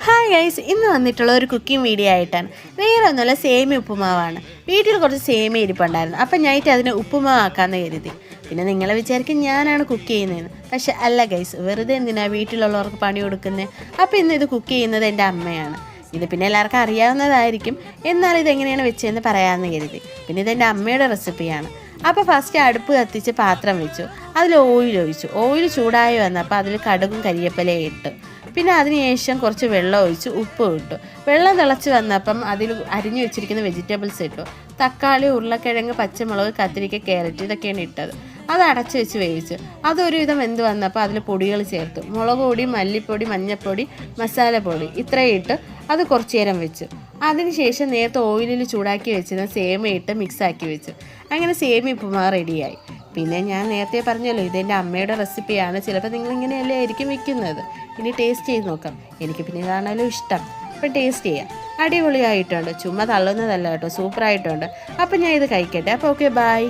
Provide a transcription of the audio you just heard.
Hi guys, ഇന്ന് വന്നിട്ടുള്ള ഒരു കുക്കിംഗ് വീഡിയോ ആയിട്ടാണ്. വേറെ ഒന്നുമല്ല, സേമിയ ഉപ്പുമാവാണ്. വീട്ടിൽ കുറച്ച് സേമിയ ഇരിപ്പുണ്ടായിരുന്നു. അപ്പം നൈറ്റ് അതിന് ഉപ്പുമാവാക്കാമെന്ന് കരുതി. പിന്നെ നിങ്ങളെ വിചാരിക്കും ഞാനാണ് കുക്ക് ചെയ്യുന്നതെന്ന്. പക്ഷെ അല്ല ഗൈസ്, വെറുതെ എന്തിനാണ് വീട്ടിലുള്ളവർക്ക് പണി കൊടുക്കുന്നത്. അപ്പോൾ ഇന്ന് ഇത് കുക്ക് ചെയ്യുന്നത് എൻ്റെ അമ്മയാണ്. ഇത് പിന്നെ എല്ലാവർക്കും അറിയാവുന്നതായിരിക്കും, എന്നാൽ ഇതെങ്ങനെയാണ് വെച്ചതെന്ന് പറയാമെന്ന് കരുതി. പിന്നെ ഇതെൻ്റെ അമ്മയുടെ റെസിപ്പിയാണ്. അപ്പോൾ ഫസ്റ്റ് അടുപ്പ് കത്തിച്ച് പാത്രം വെച്ചു, അതിൽ ഓയിൽ ഒഴിച്ചു. ഓയിൽ ചൂടായി വന്നപ്പോൾ അതിൽ കടുകും കരിയേപ്പിലയും ഇട്ടു. പിന്നെ അതിനുശേഷം കുറച്ച് വെള്ളം ഒഴിച്ച് ഉപ്പ് ഇട്ടു. വെള്ളം തിളച്ച് വന്നപ്പം അതിൽ അരിഞ്ഞു വെച്ചിരിക്കുന്ന വെജിറ്റബിൾസ് ഇട്ടു. തക്കാളി, ഉരുളക്കിഴങ്ങ്, പച്ചമുളക്, കത്തിരിക്ക, ക്യാരറ്റ് ഇതൊക്കെയാണ് ഇട്ടത്. അത് അടച്ചു വെച്ച് വേവിച്ചു. അതൊരുവിധം വെന്ത് വന്നപ്പോൾ അതിൽ പൊടികൾ ചേർത്തു. മുളക് പൊടി, മല്ലിപ്പൊടി, മഞ്ഞൾപ്പൊടി, മസാലപ്പൊടി ഇത്രയും ഇട്ട് അത് കുറച്ച് നേരം വെച്ചു. അതിനുശേഷം നേരത്തെ ഓയിലിൽ ചൂടാക്കി വെച്ചിരുന്ന സേമിയ ഇട്ട് മിക്സാക്കി വെച്ചു. അങ്ങനെ സേമിയ ഉപ്പുമാവ് റെഡിയായി. പിന്നെ ഞാൻ നേരത്തെ പറഞ്ഞല്ലോ, ഇതെൻ്റെ അമ്മയുടെ റെസിപ്പിയാണ്. ചിലപ്പോൾ നിങ്ങളിങ്ങനെയല്ലേ ആയിരിക്കും വെക്കുന്നത്. ഇനി ടേസ്റ്റ് ചെയ്ത് നോക്കാം. എനിക്ക് പിന്നെ ഇതാണല്ലോ ഇഷ്ടം. അപ്പം ടേസ്റ്റ് ചെയ്യാം. അടിപൊളിയായിട്ടുണ്ട്, ചുമ്മാ തള്ളുന്നതല്ല കേട്ടോ, സൂപ്പറായിട്ടുണ്ട്. അപ്പം ഞാൻ ഇത് കഴിക്കട്ടെ. അപ്പോൾ ഓക്കെ, ബൈ.